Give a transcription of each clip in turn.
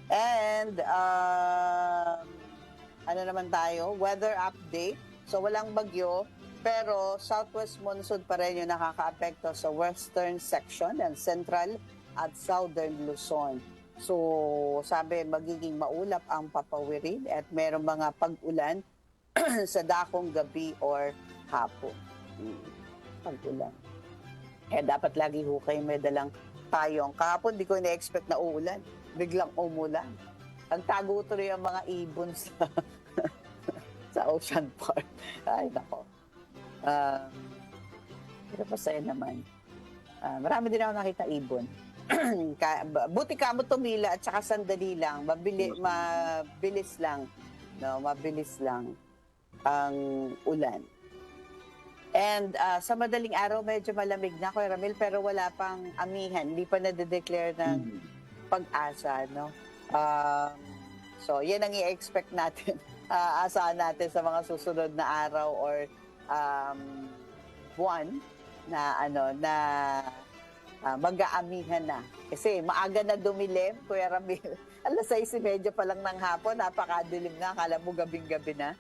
And ano naman tayo? Weather update. So walang bagyo, pero southwest monsoon pa rin yung nakakaapekto sa western section ng central at southern Luzon. So sabi magiging maulap ang papawirin at merong mga pag-ulan sa dakong gabi or hapon. Pag-ulan. Kaya dapat lagi ho kayo may dalang tayong. Kahapon di ko ina-expect na uulan. Biglang umulan. Nagtago tuloy ang mga ibon sa Ocean Park. Ay, nako. Pero masaya naman. Marami din ako nakita ibon. Buti ka mo tumila at saka sandali lang. Mabilis lang. No, mabilis lang ang ulan. And sa madaling araw, medyo malamig na, Kuya Ramil, pero wala pang amihan. Hindi pa nade-declare ng pag-asa, no? So, yan ang i-expect natin. Asahan natin sa mga susunod na araw or buwan na mag-aamihan na. Kasi maaga na dumilim, Kuya Ramil. Alas 6:30 pa lang ng hapon, napakadilim na. Akala mo gabing-gabi na.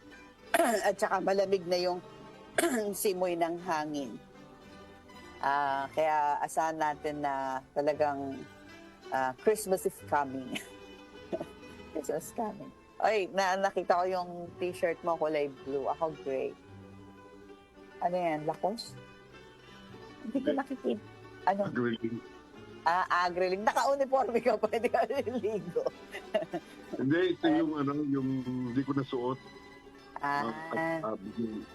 At saka malamig na yung simoy ng hangin. Kaya asahan natin na talagang Christmas is coming. Christmas is coming. Ay, nakita ko yung t-shirt mo kulay blue. Ako gray. Ano yan? Lakos? Hindi ko nakikita. Ano? Grilling. Grilling. Naka-uniforme ka pa. Hindi ka nililigo. Hindi, ito yung hindi ko nasuot.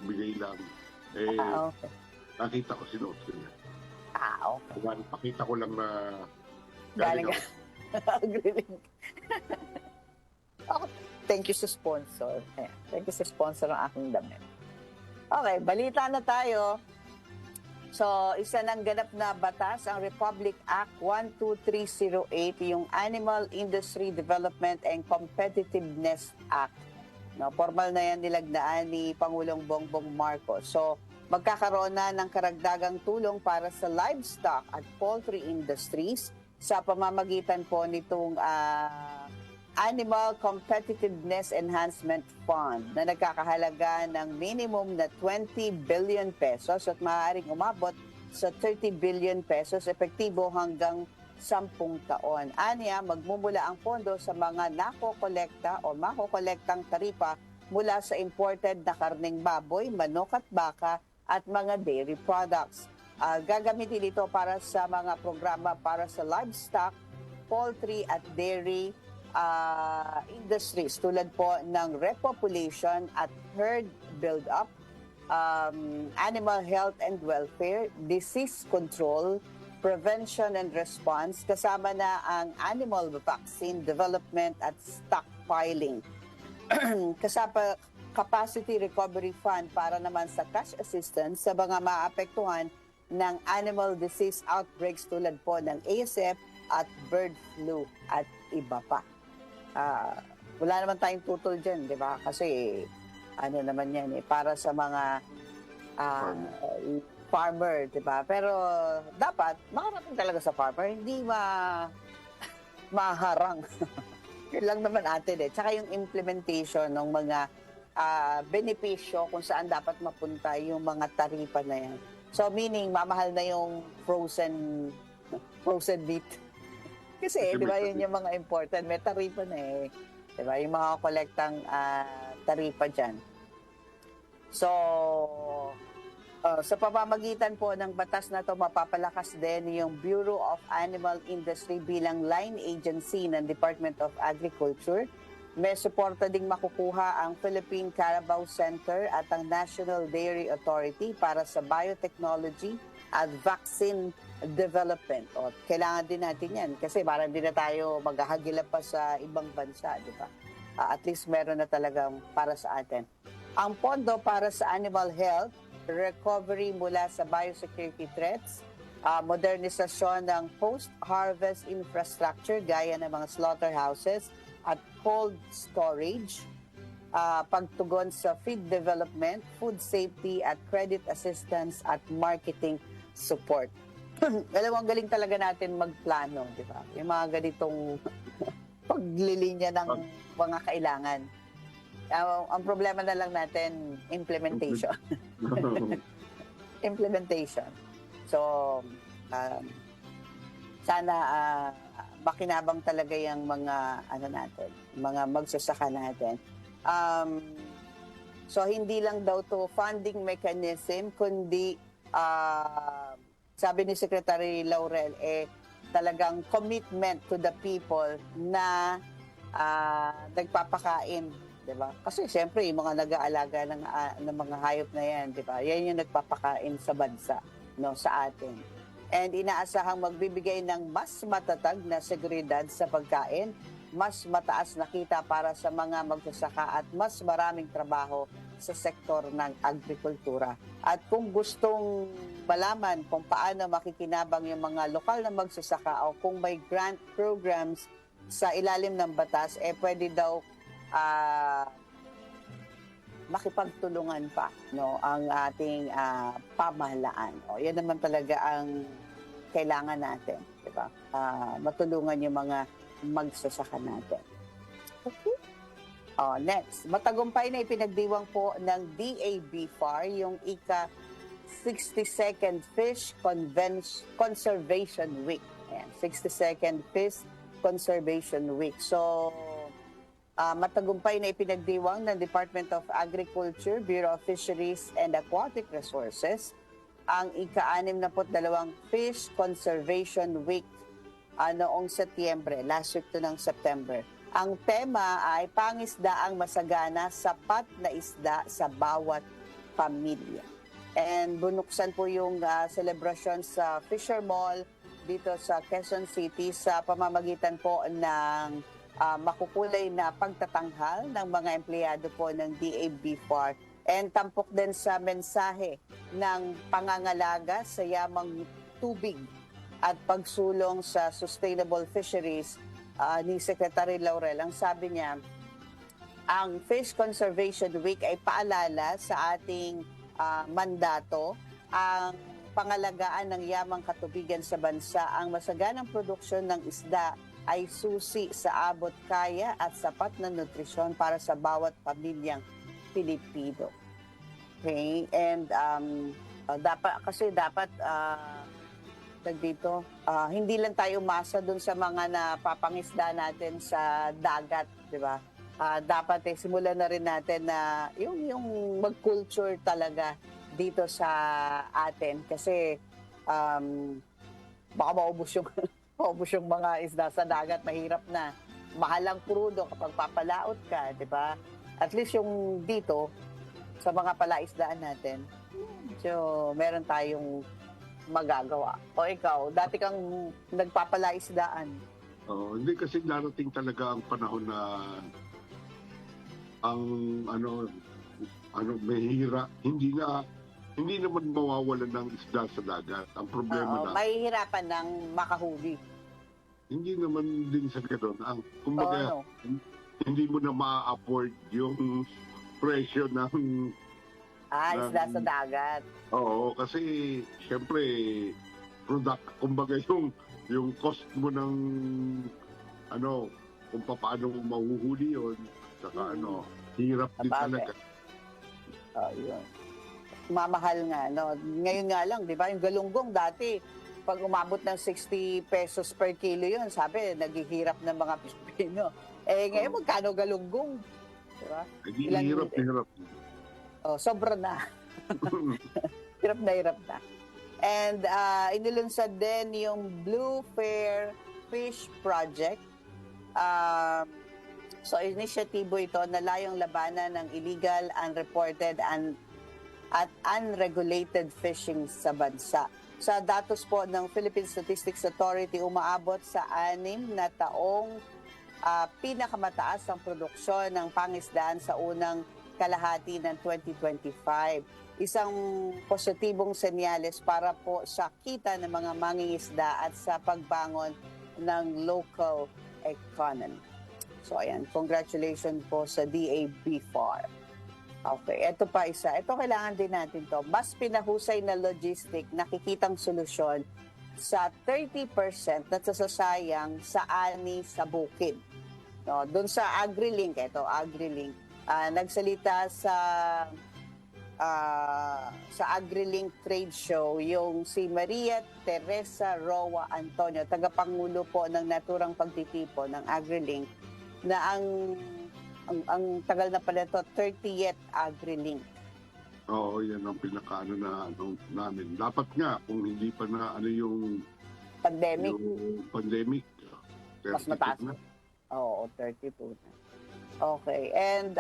Bigay lang. Okay. Nakita ko sinuot ko niya. Okay. Pakita ko lang na Galing grilling. Okay. Thank you sa sponsor. Thank you sa sponsor ng aking damit. Okay, balita na tayo. So, isa ng ganap na batas, ang Republic Act 12308, yung Animal Industry Development and Competitiveness Act. No, formal na yan nilagdaan ni Pangulong Bongbong Marcos. So, magkakaroon na ng karagdagang tulong para sa livestock at poultry industries sa pamamagitan po nitong Animal Competitiveness Enhancement Fund na nagkakahalaga ng minimum na 20 billion pesos at maaaring umabot sa 30 billion pesos epektibo hanggang 10 taon. Aniya, magmumula ang pondo sa mga nakokolekta o makokolektang taripa mula sa imported na karneng baboy, manok at baka at mga dairy products. Gagamitin ito para sa mga programa para sa livestock, poultry at dairy industries tulad po ng repopulation at herd build-up, animal health and welfare, disease control, prevention and response, kasama na ang animal vaccine development at stockpiling. Kasama capacity recovery fund para naman sa cash assistance sa mga maapektuhan ng animal disease outbreaks tulad po ng ASF at bird flu at iba pa. Wala naman tayong tutol dyan, di ba? Kasi ano naman yan para sa mga farmer, di ba? Pero dapat makarating talaga sa farmer, hindi maharang. Yun lang naman atin Tsaka yung implementation ng mga benepisyo kung saan dapat mapunta yung mga taripa na yan. So meaning, mamahal na yung frozen meat. Kasi, di ba, yun yung mga important. May taripa na Di ba? Yung mga kolektang taripa dyan. So, sa pamamagitan po ng batas na to mapapalakas din yung Bureau of Animal Industry bilang line agency ng Department of Agriculture. May suporta ding makukuha ang Philippine Carabao Center at ang National Dairy Authority para sa biotechnology at vaccine development. O, kailangan din natin yan kasi parang hindi na tayo maghahagilap pa sa ibang bansa, di ba? At least meron na talagang para sa atin. Ang pondo para sa animal health, recovery mula sa biosecurity threats, modernisasyon ng post-harvest infrastructure gaya ng mga slaughterhouses at cold storage, pagtugon sa feed development, food safety at credit assistance at marketing support. Alam mo, ang galing talaga natin magplano, di ba? Yung mga ganitong pag paglilinya ng mga kailangan. Ang problema na lang natin, implementation. Implementation. So, sana makinabang talaga yung mga natin, mga magsasaka natin. So hindi lang daw to funding mechanism, kundi sabi ni Secretary Laurel, talagang commitment to the people na nagpapakain, 'di ba? Kasi siyempre yung mga nag-aalaga ng mga hayop na 'yan, 'di ba? Yan yung nagpapakain sa bansa, no, sa atin. And inaasahang magbibigay ng mas matatag na seguridad sa pagkain, mas mataas na kita para sa mga magsasaka at mas maraming trabaho sa sektor ng agrikultura. At kung gustong malaman kung paano makikinabang yung mga lokal na magsasaka o kung may grant programs sa ilalim ng batas, pwede daw makipagtulungan pa, no, ang ating pamahalaan. Yan naman talaga ang kailangan natin, di ba? Matulungan yung mga magsasaka natin. Okay. Next, matagumpay na ipinagdiwang po ng DABFAR yung ika-62nd Fish Conservation Week. Ayan, 62nd Fish Conservation Week. So, matagumpay na ipinagdiwang ng Department of Agriculture, Bureau of Fisheries and Aquatic Resources ang ika-62 Fish Conservation Week noong Setyembre, last week to ng September. Ang tema ay pangisdaang masagana, sapat na isda sa bawat pamilya. And bunuksan po yung celebration sa Fisher Mall dito sa Quezon City sa pamamagitan po ng makukulay na pagtatanghal ng mga empleyado po ng DABFAR. And tampok din sa mensahe ng pangangalaga sa yamang tubig at pagsulong sa sustainable fisheries ni Secretary Laurel. Ang sabi niya, ang Fish Conservation Week ay paalala sa ating mandato, ang pangalagaan ng yamang katubigan sa bansa, ang masaganang produksyon ng isda ay susi sa abot kaya at sapat na nutrisyon para sa bawat pamilyang Pilipino. Okay? And dapat dito, hindi lang tayo umasa dun sa mga napapangisda natin sa dagat, di ba? Dapat simulan na rin natin na yung mag-culture talaga dito sa atin kasi baka maubos yung mga isda sa dagat, mahirap na. Mahal ang krudo kapag papalaot ka, di ba? At least yung dito, sa mga palaisdaan natin, so meron tayong magagawa. O ikaw, dati kang nagpapalaisdaan. Hindi kasi darating talaga ang panahon na ang mahihira, hindi naman mawawalan ng isda sa dagat. Ang problema na mahihirapan ng makahuli. hindi naman din sa ganoon. Kumbaga, hindi mo na ma-afford yung presyo ng isda sa dagat. Oo, kasi syempre kumbaga yung cost mo ng kung paano mo mahuhuli yun, saka hirap din talaga. Yun. Mamahal nga, no? Ngayon nga lang, di ba, yung galunggong dati, pag umabot ng 60 pesos per kilo yun, sabi, naghihirap ng mga Pilipino. Ngayon, magkano galunggong? Di ba? Hirap. Sobra na. Hirap na. And inilunsad din yung Blue Fair Fish Project. So, inisyatibo ito na layong labanan ng illegal, unreported, at unregulated fishing sa bansa. Sa datos po ng Philippine Statistics Authority, umaabot sa 6 na taong pinakamataas ang produksyon ng pangisdaan sa unang kalahati ng 2025. Isang positibong senyales para po sa kita ng mga mangingisda at sa pagbangon ng local economy. So ayan, congratulations po sa DABFAR. Okay, ito pa isa. Ito kailangan din natin to. Mas pinahusay na logistic, nakikitang solusyon sa 30% na sasasayang sa ani sa bukid. No, doon sa AgriLink, AgriLink, nagsalita sa AgriLink Trade Show yung si Maria Teresa Roa Antonio, tagapangulo po ng naturang pagtitipon ng AgriLink, na ang tagal na pala ito, 30th AgriLink. Oo, yan ang pinakaano na namin. Dapat nga, kung hindi pa na yung pandemic, mas mataas na. Oo, 32 na. Okay. And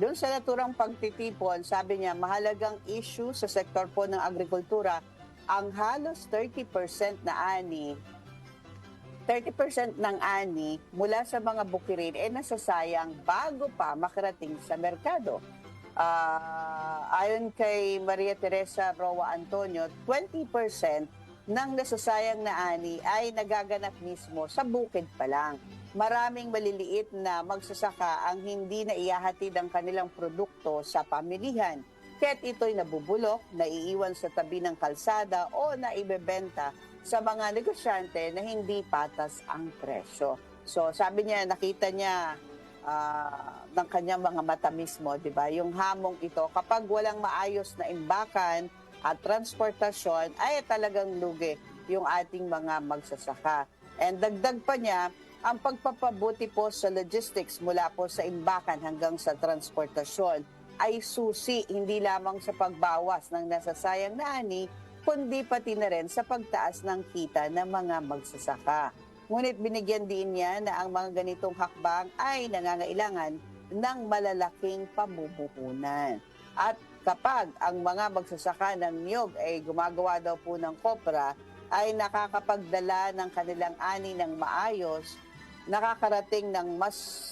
doon sa naturang pagtitipon, sabi niya, mahalagang issue sa sektor po ng agrikultura ang halos 30% ng ani mula sa mga bukirin ay nasasayang bago pa makarating sa merkado. Ayon kay Maria Teresa Roa Antonio, 20% ng nasasayang na ani ay nagaganap mismo sa bukid pa lang. Maraming maliliit na magsasaka ang hindi na ihahatid ang kanilang produkto sa pamilihan. Kaya't ito'y nabubulok, naiiwan sa tabi ng kalsada o naibebenta sa mga negosyante na hindi patas ang presyo. So sabi niya, nakita niya ng kanyang mga mata mismo, di ba? Yung hamong ito, kapag walang maayos na imbakan at transportasyon, ay talagang lugi yung ating mga magsasaka. And dagdag pa niya, ang pagpapabuti po sa logistics mula po sa imbakan hanggang sa transportasyon ay susi hindi lamang sa pagbawas ng nasasayang na ani, kundi pati na rin sa pagtaas ng kita ng mga magsasaka. Ngunit binigyan din niya na ang mga ganitong hakbang ay nangangailangan ng malalaking pamumuhunan. At kapag ang mga magsasaka ng niyog ay gumagawa daw po ng kopra, ay nakakapagdala ng kanilang ani ng maayos, nakakarating ng mas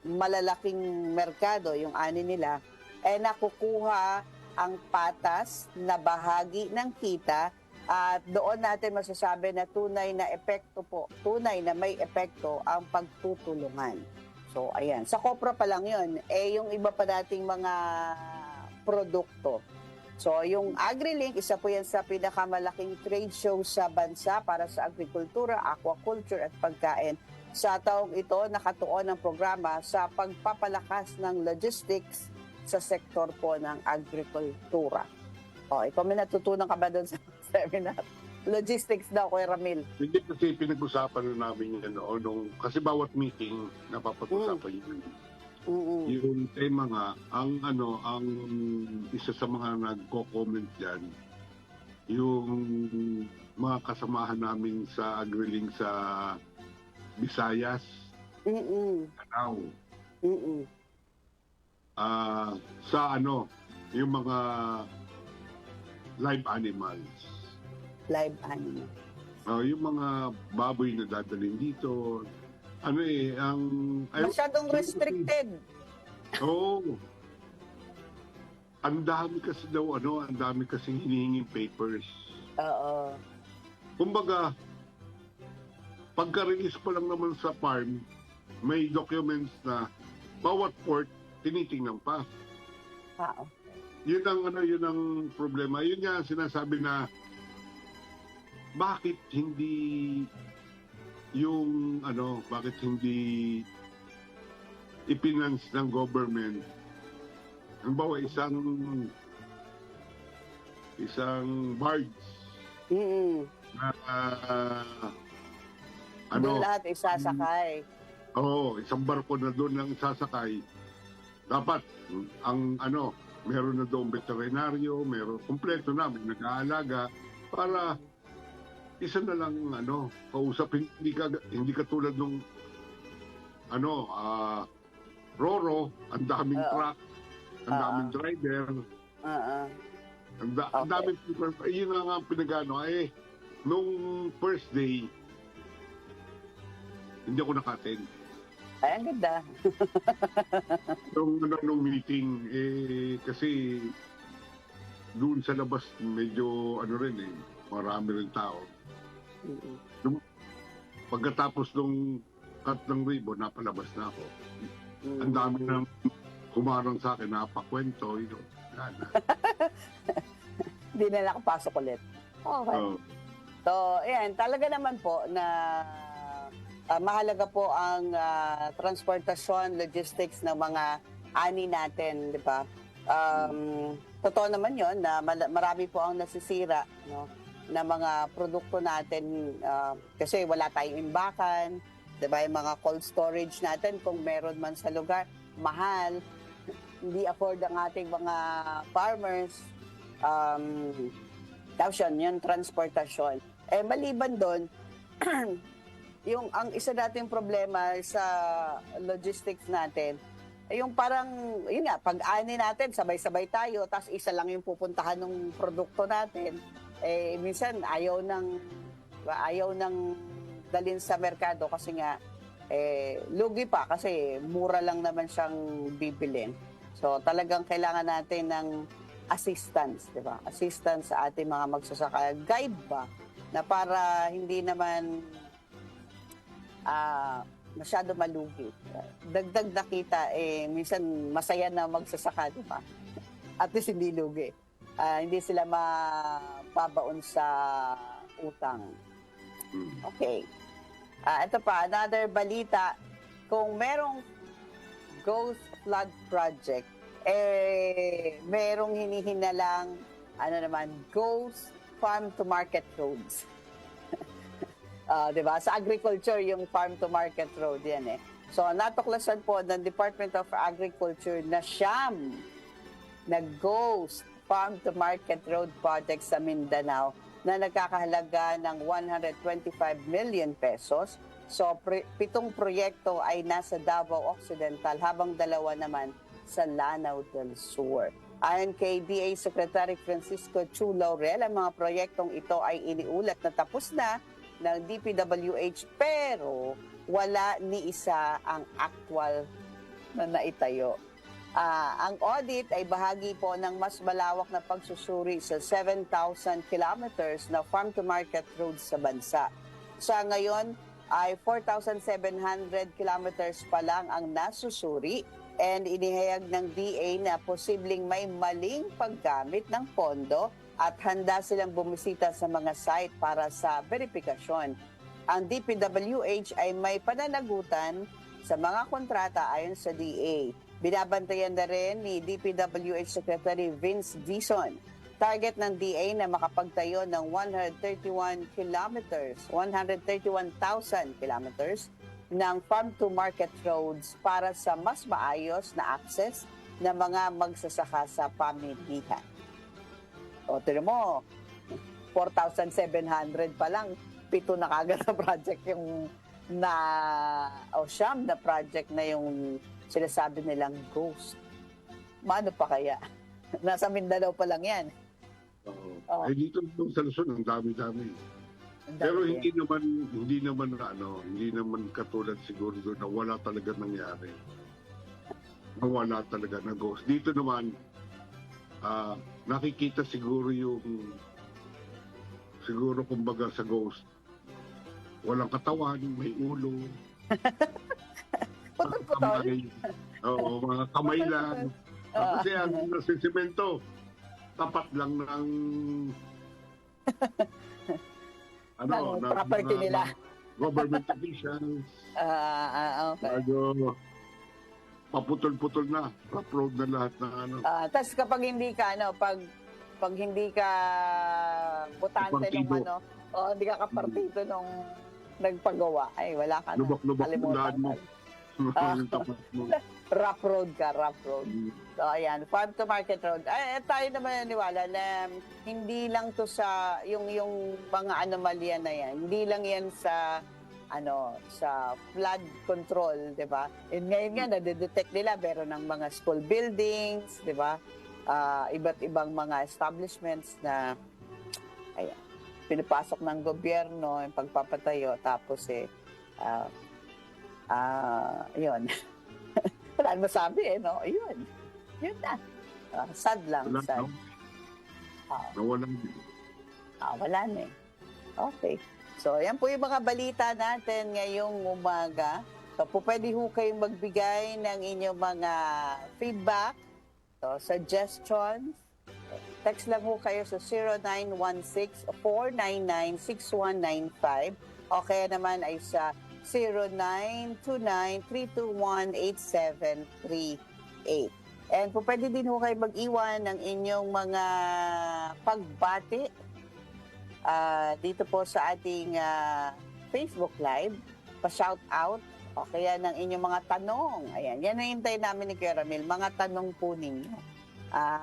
malalaking merkado yung ani nila, nakukuha ang patas na bahagi ng kita at doon natin masasabi na tunay na may epekto ang pagtutulungan. So ayan, sa kopra pa lang yun, yung iba pa nating mga produkto. So yung AgriLink, isa po yan sa pinakamalaking trade show sa bansa para sa agrikultura, aquaculture at pagkain. Sa taong ito, nakatuon ang programa sa pagpapalakas ng logistics sa sektor po ng agrikultura. Ikaw may natutunan ka ba doon sa seminar? Logistics daw, Kuya Ramil. Hindi kasi pinag-usapan na namin yan kasi bawat meeting napapag-usapan yun. Yung tema nga, ang isa sa mga nagko-comment dyan, yung mga kasamahan namin sa AgriLink sa Visayas, Danao. Sa yung mga live animals. Live animals. Yung mga baboy na dadalhin dito, masyadong restricted. Oo. Ang dami kasi daw, ang dami kasi hinihinging papers. Oo. Kumbaga, pagka-release pa lang naman sa farm, may documents na bawat port tinitingnan pa. Oo. Yun ang problema. Yun nga sinasabi na bakit hindi ipinance ng government. Halimbawa, isang barge na doon lahat isasakay. isang barko na doon lang isasakay. Dapat meron na doon veterinaryo, meron kompleto na, may nag-aalaga para isa na lang kausap, hindi katulad nung Roro, ang daming truck, ang daming driver. Ang daming people. Yun nga pinagano. Nung first day, hindi ako naka-attend. Ay, ang ganda. Nung meeting, kasi doon sa labas, medyo marami rin tao. Pagkatapos nung cut ng ribbon, napalabas na ako. Ang dami nang kumarang sa akin, napakwento, Hindi na nakapasok ulit. Okay. So, ayan, talaga naman po na mahalaga po ang transportasyon, logistics ng mga ani natin, di ba? Totoo naman yon na marami po ang nasisira, no, na mga produkto natin kasi wala tayong imbakan, di ba? Yung mga cold storage natin, kung meron man sa lugar, mahal, hindi afford ang ating mga farmers. Tapos yun, transportasyon. Maliban doon, ang isa nating problema sa logistics natin, yung parang, yun nga, pag-ani natin, sabay-sabay tayo, tapos isa lang yung pupuntahan ng produkto natin. Minsan, ayaw nang dalhin sa merkado kasi nga, lugi pa kasi mura lang naman siyang bibilin. So, talagang kailangan natin ng assistance, di ba? Assistance sa ating mga magsasaka. Guide ba? Na para hindi naman masyado malugi. Dagdag na kita, minsan masaya na magsasaka, di ba? At least hindi lugi. Hindi sila mababaon sa utang. Okay. Ito pa, another balita. Kung merong Ghost Flood Project, merong hinihinalang, Ghost Farm to Market Roads. Diba? Sa agriculture, yung farm to market road yan So, natuklasan po ng Department of Agriculture na siyam na ghost farm to market road project sa Mindanao na nagkakahalaga ng 125 million pesos. So, 7 proyekto ay nasa Davao Occidental habang 2 naman sa Lanao del Sur. Ayon kay DA Secretary Francisco Chu Laurel, ang mga proyektong ito ay iniulat na tapos na ng DPWH pero wala ni isa ang actual na naitayo. Ang audit ay bahagi po ng mas malawak na pagsusuri sa 7,000 kilometers na farm-to-market roads sa bansa. Sa ngayon ay 4,700 kilometers pa lang ang nasusuri and inihayag ng DA na posibleng may maling paggamit ng pondo at handa silang bumisita sa mga site para sa verifikasyon. Ang DPWH ay may pananagutan sa mga kontrata ayon sa DA. Binabantayan na rin ni DPWH Secretary Vince Dizon. Target ng DA na makapagtayo ng 131,000 kilometers ng farm-to-market roads para sa mas maayos na access ng mga magsasaka sa pamilihan. O, tignan mo, 4,700 pa lang, 7 na kagad na project yung siyam na project na yung sinasabi nilang ghost. Mano pa kaya? Nasa Mindanao pa lang yan. Dito sa Luzon, ang dami-dami. Pero hindi naman katulad siguro doon na wala talaga nangyari. Wala talaga na ghost. Dito naman, nakikita siguro kumbaga sa ghost, walang katawan, may ulo. Putol-putol. Oo, mga kamay lang. Kasi ang nasisimento, tapat lang ng ng property nila. Government officials. Okay. Paputol-putol na. Rough na lahat ng Tapos kapag hindi ka, pag hindi ka butante nung hindi ka kapartido nung nagpagawa, ay wala ka na. Lubak-lubak Kalimutan mo. Rough road ka, rough road. So, ayan, farm to market road. Tayo naman naniwala na hindi lang to sa yung mga anomalya na yan. Hindi lang yan sa sa flood control, 'di ba? Ngayon nga na-detect nila meron ng mga school buildings, 'di ba? Iba't ibang mga establishments na pinapasok ng gobyerno yung pagpapatayo tapos yun. Wala na masabi no? Yun na. Sad lang. Sad. Wala na Okay. So, yan po yung mga balita natin ngayong umaga. So, pwede ho kayong magbigay ng inyong mga feedback, suggestions. Text lang ho kayo sa 0916-499-6195 o kaya naman ay sa 0929-321-8738. And po pwede din ho kayo mag-iwan ng inyong mga pagbati dito po sa ating Facebook Live, pa-shout out, o kaya ng inyong mga tanong. Ayan, yan ang hintay namin ni Kuya Ramil, mga tanong po ninyo.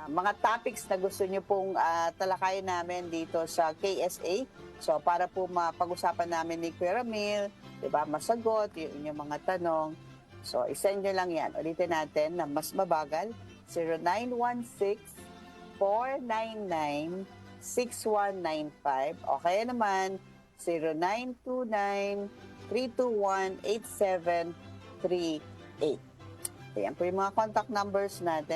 Mga topics na gusto nyo pong talakayin namin dito sa KSA. So, para po mapag-usapan namin ni Kuya Ramil, diba, masagot yung inyong mga tanong. So, isend nyo lang yan. Ulitin natin na mas mabagal, 0916-499-6195. O kaya naman, 0929-321-8738. Ayan po yung mga contact numbers natin.